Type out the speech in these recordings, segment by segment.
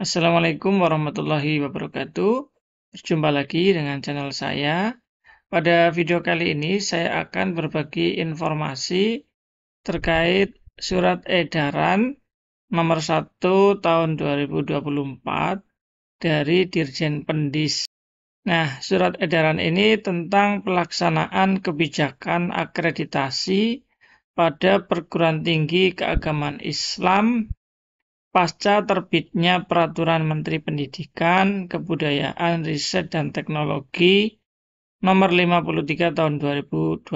Assalamualaikum warahmatullahi wabarakatuh. Berjumpa lagi dengan channel saya. Pada video kali ini saya akan berbagi informasi terkait surat edaran nomor 1 tahun 2024 dari Dirjen Pendis. Nah, surat edaran ini tentang pelaksanaan kebijakan akreditasi pada perguruan tinggi keagamaan Islam pasca terbitnya Peraturan Menteri Pendidikan, Kebudayaan, Riset, dan Teknologi Nomor 53 Tahun 2023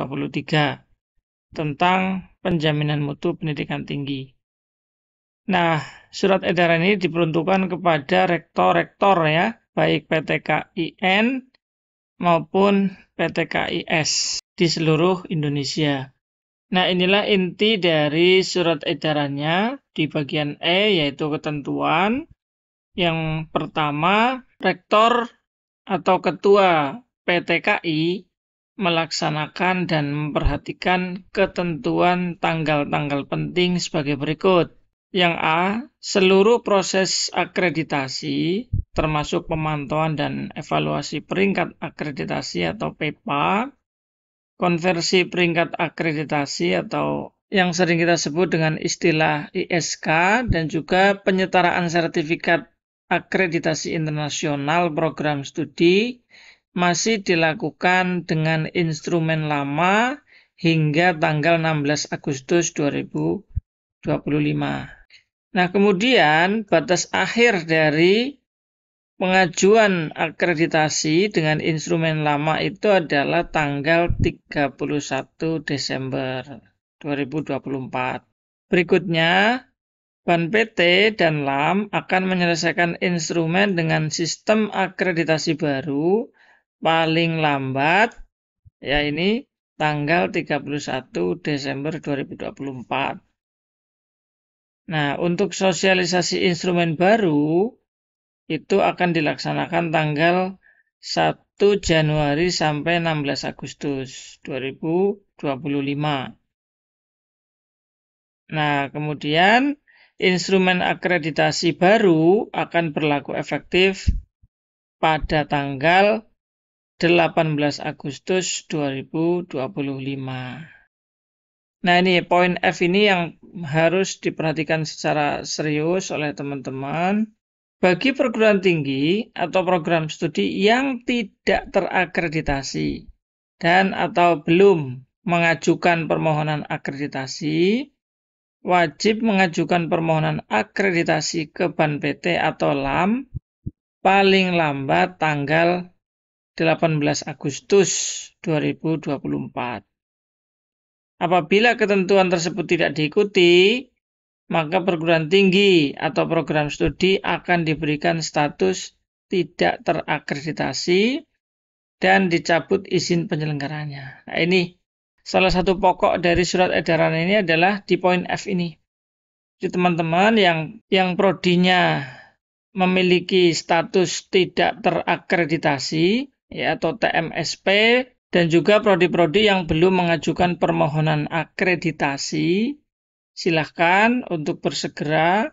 tentang penjaminan mutu pendidikan tinggi. Nah, surat edaran ini diperuntukkan kepada rektor-rektor ya, baik PTKIN maupun PTKIS di seluruh Indonesia. Nah, inilah inti dari surat edarannya di bagian E, yaitu ketentuan. Yang pertama, rektor atau ketua PTKI melaksanakan dan memperhatikan ketentuan tanggal-tanggal penting sebagai berikut. Yang A, seluruh proses akreditasi, termasuk pemantauan dan evaluasi peringkat akreditasi atau PEPA, konversi peringkat akreditasi atau yang sering kita sebut dengan istilah ISK, dan juga penyetaraan sertifikat akreditasi internasional program studi masih dilakukan dengan instrumen lama hingga tanggal 16 Agustus 2025. Nah, kemudian batas akhir dari pengajuan akreditasi dengan instrumen lama itu adalah tanggal 31 Desember 2024. Berikutnya, BAN PT dan LAM akan menyelesaikan instrumen dengan sistem akreditasi baru paling lambat, ya ini tanggal 31 Desember 2024. Nah, untuk sosialisasi instrumen baru, itu akan dilaksanakan tanggal 1 Januari sampai 16 Agustus 2025. Nah, kemudian instrumen akreditasi baru akan berlaku efektif pada tanggal 18 Agustus 2025. Nah, ini poin F ini yang harus diperhatikan secara serius oleh teman-teman. Bagi perguruan tinggi atau program studi yang tidak terakreditasi dan atau belum mengajukan permohonan akreditasi, wajib mengajukan permohonan akreditasi ke BAN PT atau LAM paling lambat tanggal 18 Agustus 2024. Apabila ketentuan tersebut tidak diikuti, maka perguruan tinggi atau program studi akan diberikan status tidak terakreditasi dan dicabut izin penyelenggaranya. Nah, ini salah satu pokok dari surat edaran ini adalah di poin F ini. Jadi teman-teman yang prodinya memiliki status tidak terakreditasi ya, atau TMSP, dan juga prodi-prodi yang belum mengajukan permohonan akreditasi, silahkan untuk bersegera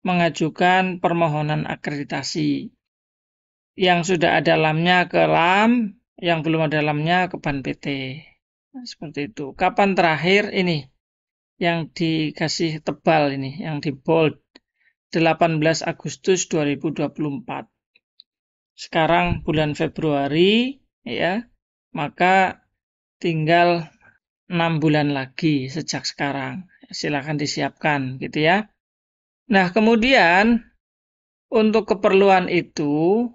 mengajukan permohonan akreditasi. Yang sudah ada LAM-nya ke LAM, yang belum ada LAM-nya ke BAN PT. Nah, seperti itu. Kapan terakhir ini? Yang dikasih tebal ini, yang di bold. 18 Agustus 2024. Sekarang bulan Februari, ya, maka tinggal 6 bulan lagi sejak sekarang. Silakan disiapkan gitu ya. Nah, kemudian untuk keperluan itu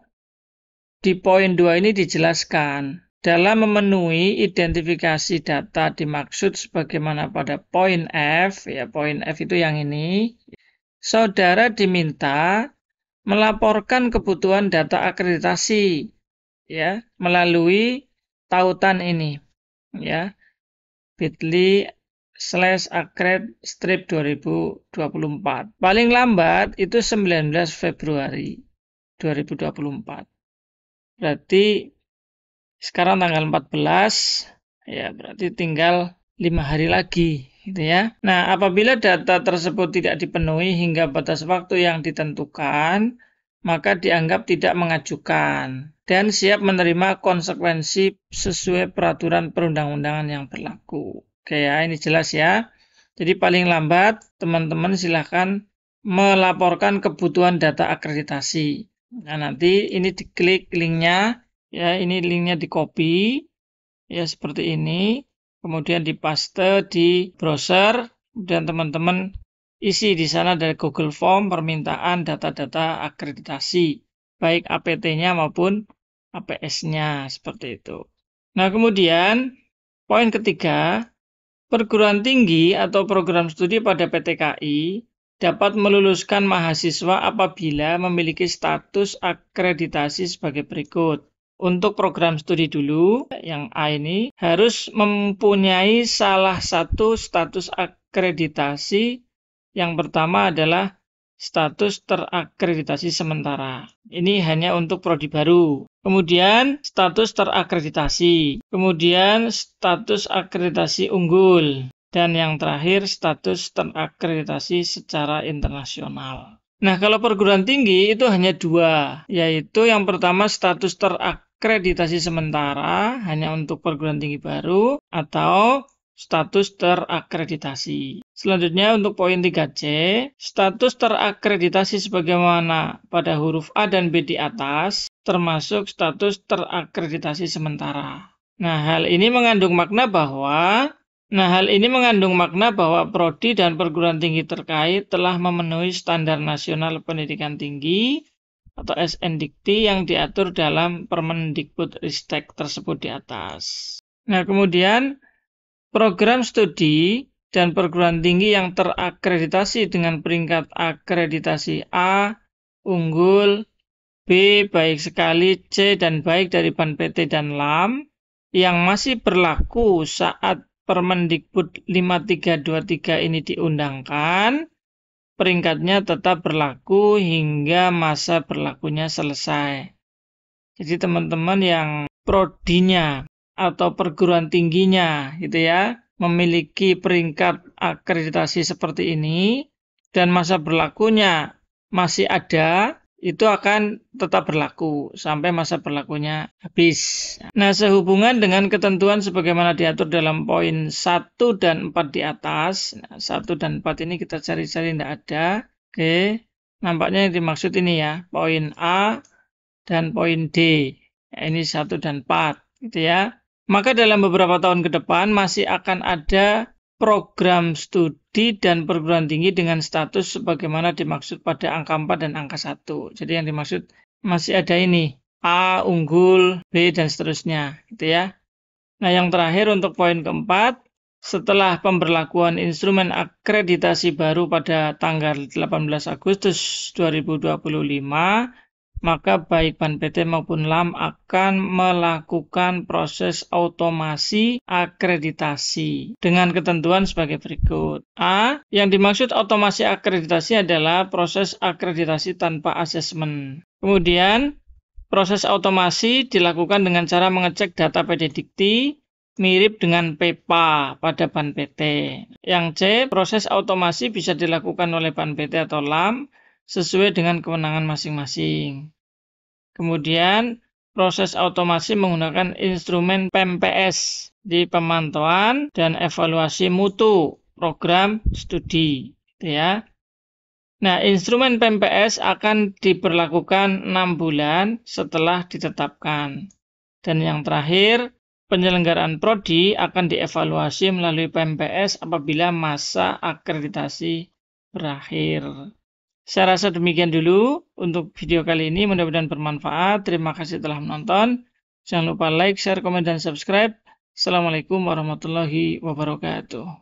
di poin 2 ini dijelaskan dalam memenuhi identifikasi data dimaksud sebagaimana pada poin F, ya poin F itu yang ini, saudara diminta melaporkan kebutuhan data akreditasi ya melalui tautan ini ya bit.ly/akred-2024. Paling lambat itu 19 Februari 2024. Berarti sekarang tanggal 14, ya berarti tinggal 5 hari lagi gitu ya. Nah, apabila data tersebut tidak dipenuhi hingga batas waktu yang ditentukan, maka dianggap tidak mengajukan dan siap menerima konsekuensi sesuai peraturan perundang-undangan yang berlaku. Oke ya, ini jelas ya. Jadi paling lambat teman-teman silakan melaporkan kebutuhan data akreditasi. Nah, nanti ini diklik linknya, ya ini linknya di copy, ya seperti ini. Kemudian dipaste di browser dan teman-teman isi di sana dari Google Form permintaan data-data akreditasi, baik APT-nya maupun APS-nya, seperti itu. Nah, kemudian poin ketiga, perguruan tinggi atau program studi pada PTKI dapat meluluskan mahasiswa apabila memiliki status akreditasi sebagai berikut. Untuk program studi dulu, yang A ini harus mempunyai salah satu status akreditasi. Yang pertama adalah status terakreditasi sementara. Ini hanya untuk prodi baru. Kemudian status terakreditasi. Kemudian status akreditasi unggul. Dan yang terakhir status terakreditasi secara internasional. Nah, kalau perguruan tinggi itu hanya dua, yaitu yang pertama status terakreditasi sementara hanya untuk perguruan tinggi baru atau status terakreditasi. Selanjutnya untuk poin 3C, status terakreditasi sebagaimana pada huruf A dan B di atas termasuk status terakreditasi sementara. Nah, hal ini mengandung makna bahwa prodi dan perguruan tinggi terkait telah memenuhi standar nasional pendidikan tinggi atau SNDikti yang diatur dalam Permendikbudristek tersebut di atas. Nah, kemudian program studi dan perguruan tinggi yang terakreditasi dengan peringkat akreditasi A, unggul, B, baik sekali, C, dan baik dari Ban PT dan LAM yang masih berlaku saat Permendikbud 5323 ini diundangkan, peringkatnya tetap berlaku hingga masa berlakunya selesai. Jadi teman-teman yang prodinya atau perguruan tingginya gitu ya, memiliki peringkat akreditasi seperti ini dan masa berlakunya masih ada, itu akan tetap berlaku sampai masa berlakunya habis. Nah, sehubungan dengan ketentuan sebagaimana diatur dalam poin 1 dan 4 di atas, 1 dan 4 ini kita cari-cari tidak ada. Oke, nampaknya yang dimaksud ini ya, poin A dan poin D. Ya, ini 1 dan 4 gitu ya. Maka dalam beberapa tahun ke depan masih akan ada program studi dan perguruan tinggi dengan status sebagaimana dimaksud pada angka 4 dan angka 1. Jadi yang dimaksud masih ada ini, A, unggul, B, dan seterusnya. Gitu ya. Nah, yang terakhir untuk poin keempat, setelah pemberlakuan instrumen akreditasi baru pada tanggal 18 Agustus 2025, maka baik Ban PT maupun LAM akan melakukan proses otomasi akreditasi dengan ketentuan sebagai berikut. A. Yang dimaksud otomasi akreditasi adalah proses akreditasi tanpa asesmen. Kemudian, proses otomasi dilakukan dengan cara mengecek data PD Dikti mirip dengan PEPA pada Ban PT. Yang C. Proses otomasi bisa dilakukan oleh Ban PT atau LAM sesuai dengan kewenangan masing-masing. Kemudian proses otomasi menggunakan instrumen PEMPS di pemantauan dan evaluasi mutu program studi, gitu ya. Nah, instrumen PEMPS akan diberlakukan 6 bulan setelah ditetapkan. Dan yang terakhir, penyelenggaraan prodi akan dievaluasi melalui PEMPS apabila masa akreditasi berakhir. Saya rasa demikian dulu untuk video kali ini. Mudah-mudahan bermanfaat. Terima kasih telah menonton. Jangan lupa like, share, komen, dan subscribe. Assalamualaikum warahmatullahi wabarakatuh.